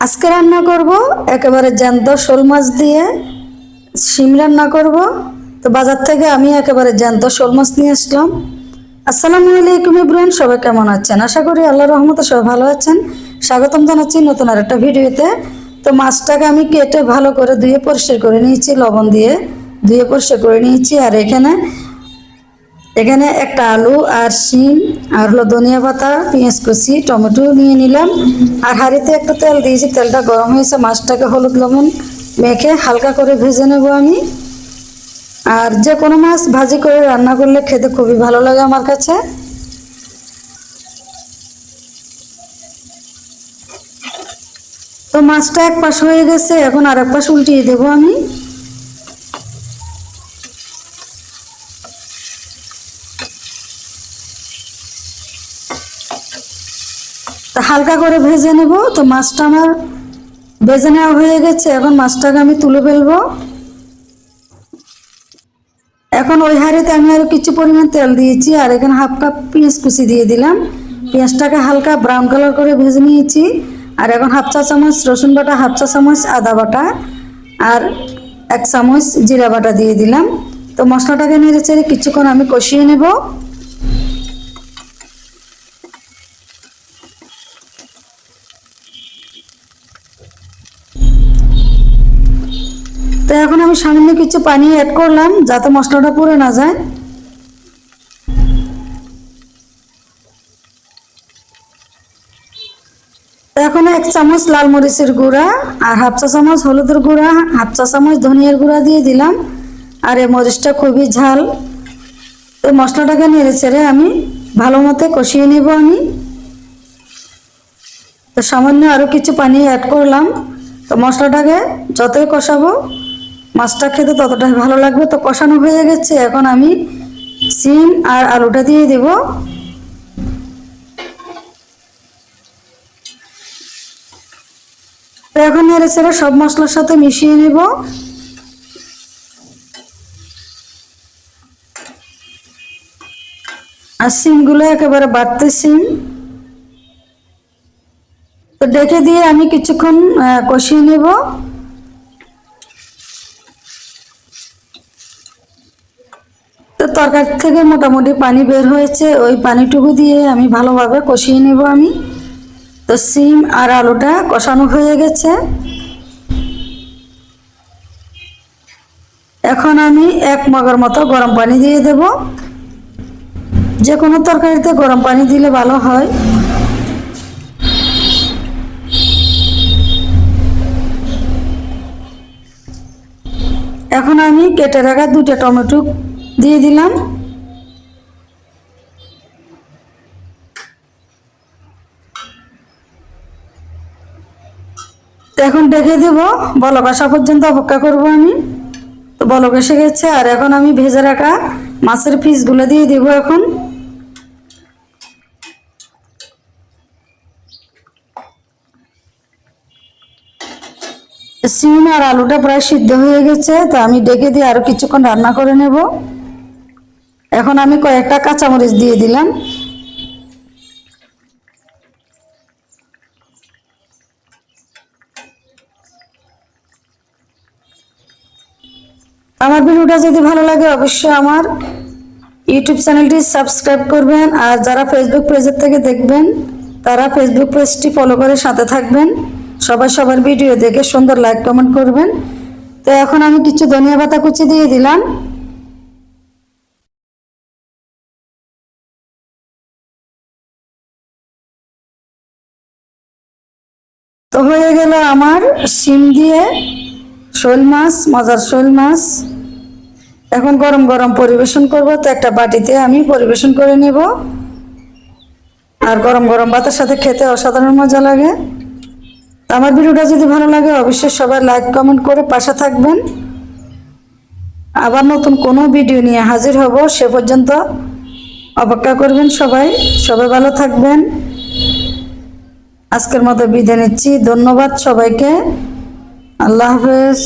আজকে রান্না করব একেবারে জ্যান্ত শোল মাছ দিয়ে শিম রান্না করব। তো বাজার থেকে আমি একেবারে জ্যান্ত শোল মাছ নিয়ে আসলাম। আসসালামু আলাইকুম এভরিওয়ান, সবাই কেমন আছেন? আশা করি আল্লাহর রহমতে সবাই ভালো আছেন। স্বাগতম জানাচ্ছি নতুন আর একটা ভিডিওতে। তো মাছটাকে আমি কেটে ভালো করে ধুয়ে পরিষ্কার করে নিয়েছি, লবণ দিয়ে ধুয়ে পরিষ্কার করে নিয়েছি। আর এখানে এখানে একটা আলু আর শিম আর হলো ধনিয়া পাতা, পেঁয়াজ কুচি, টমেটো নিয়ে নিলাম। আর হাঁড়িতে একটু তেল দিয়েছি, তেলটা গরম হয়েছে। মাছটাকে হলুদ লবণ মেখে হালকা করে ভেজে নেব আমি। আর যে কোনো মাছ ভাজি করে রান্না করলে খেতে খুবই ভালো লাগে আমার কাছে। তো মাছটা এক পাশ হয়ে গেছে, এখন আর এক পাশ উল্টিয়ে দেবো আমি। তা হালকা করে ভেজে নেব। তো মাছটা আমার ভেজে নেওয়া হয়ে গেছে, এখন মাছটাকে আমি তুলে ফেলবো। এখন ওই হাঁড়িতে আমি আরো কিছু পরিমাণ তেল দিয়েছি, আর এখানে হাফ কাপ পেঁয়াজ কুচি দিয়ে দিলাম। পেঁয়াজটাকে হালকা ব্রাউন কালার করে ভেজে নিয়েছি। আর এখন হাফ চা চামচ রসুন বাটা, হাফ চা চামচ আদা বাটা, আর 1 চামচ জিরা বাটা দিয়ে দিলাম। তো মশলাটাকে নেড়ে চেড়ে কিছুক্ষণ আমি কষিয়ে নেব। তো এখন আমি সামান্য কিছু পানি অ্যাড করলাম যাতে মশলাটা পুড়ে না যায়। তো এখন 1 চামচ লাল মরিচের গুঁড়া, আর হাফ চা চামচ হলুদের গুঁড়া, হাফ চা চামচ ধনিয়ার গুঁড়া দিয়ে দিলাম। আর এই মরিচটা খুবই ঝাল। তো মশলাটাকে নেড়ে চেড়ে আমি ভালো মতো কষিয়ে নেব আমি। তো সামান্য আরও কিছু পানি অ্যাড করলাম। তো মশলাটাকে যতই কষাবো মাছটা খেতে ততটাই ভালো লাগবে। তো কষানো হয়ে গেছে, এখন আমি শিম আর আলুটা দিয়ে দেব। তো এখন নেড়ে চেড়ে সব মশলার সাথে মিশিয়ে নেব। আর শিমগুলো একেবারে বাড়তে শিম। তো ডেকে দিয়ে আমি কিছুক্ষণ কষিয়ে নেব। তো তরকারি থেকে মোটামুটি পানি বের হয়েছে, ওই পানিটুকু দিয়ে আমি ভালোভাবে কষিয়ে নেব আমি। তো শিম আর আলুটা কষানো হয়ে গেছে। এখন আমি 1 মগের মতো গরম পানি দিয়ে দেব। যে কোনো তরকারিতে গরম পানি দিলে ভালো হয়। এখন আমি কেটে রাখা 2টা টমেটো দিয়ে দিলাম। এখন ডেকে দেব, বলক আসা পর্যন্ত অপেক্ষা করব আমি। তো বলক এসে গেছে, আর এখন আমি ভেজে রাখা মাছের পিসগুলো দিয়ে দেব এখন। শিম আর আলুটা প্রায় সিদ্ধ হয়ে গেছে, তো আমি ডেকে দিয়ে আরো কিছুক্ষণ রান্না করে নেব। এখন আমি কয়েকটা কাঁচামরিচ দিয়ে দিলাম। আমার ভিডিওটা যদি ভালো লাগে অবশ্যই আমার ইউটিউব চ্যানেলটি সাবস্ক্রাইব করবেন। আর যারা ফেসবুক পেজের থেকে দেখবেন তারা ফেসবুক পেজটি ফলো করে সাথে থাকবেন। সবাই সবার ভিডিও দেখে সুন্দর লাইক কমেন্ট করবেন। তো এখন আমি কিছু ধনিয়া পাতা কুচি দিয়ে দিলাম। তো হয়ে গেল আমার শিম দিয়ে শোল মাছ, মজার শোল মাছ। এখন গরম গরম পরিবেশন করব। তো একটা বাটিতে আমি পরিবেশন করে নেব। আর গরম গরম ভাতের সাথে খেতে অসাধারণ মজা লাগে। আমার ভিডিওটা যদি ভালো লাগে অবশ্যই সবাই লাইক কমেন্ট করে পাশে থাকবেন। আবার নতুন কোনো ভিডিও নিয়ে হাজির হব, সে পর্যন্ত অপেক্ষা করবেন সবাই। সবাই ভালো থাকবেন। আজকের মতো বিদায় নিচ্ছি। ধন্যবাদ সবাইকে। আল্লাহ হাফেজ।